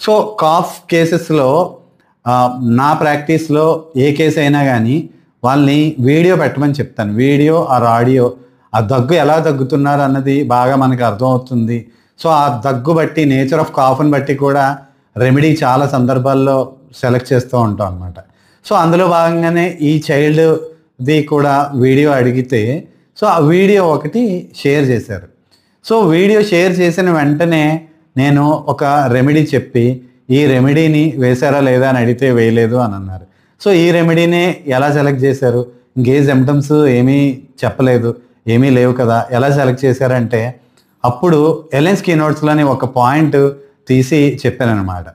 So cough కేసెస్లో నా ప్రాక్టీస్లో ఏ case అయినా కానీ వాళ్ళని వీడియో పెట్టమని చెప్తాను. వీడియో ఆర్ ఆడియో, ఆ దగ్గు ఎలా దగ్గుతున్నారు అన్నది బాగా మనకు అర్థమవుతుంది. సో ఆ దగ్గు బట్టి, నేచర్ ఆఫ్ కాఫ్ని బట్టి కూడా రెమెడీ చాలా సందర్భాల్లో సెలెక్ట్ చేస్తూ ఉంటాం అనమాట. సో అందులో భాగంగానే ఈ చైల్డ్ది కూడా వీడియో అడిగితే సో ఆ వీడియో ఒకటి షేర్ చేశారు. సో వీడియో షేర్ చేసిన వెంటనే నేను ఒక రెమెడీ చెప్పి, ఈ రెమెడీని వేశారా లేదా అని అడిగితే వేయలేదు అని అన్నారు. సో ఈ రెమెడీనే ఎలా సెలెక్ట్ చేశారు? ఇంకే సిమ్టమ్స్ ఏమీ చెప్పలేదు, ఏమీ లేవు కదా, ఎలా సెలెక్ట్ చేశారంటే అప్పుడు ఎలెన్స్ కీనోట్స్లోని ఒక పాయింట్ తీసి చెప్పాను అనమాట.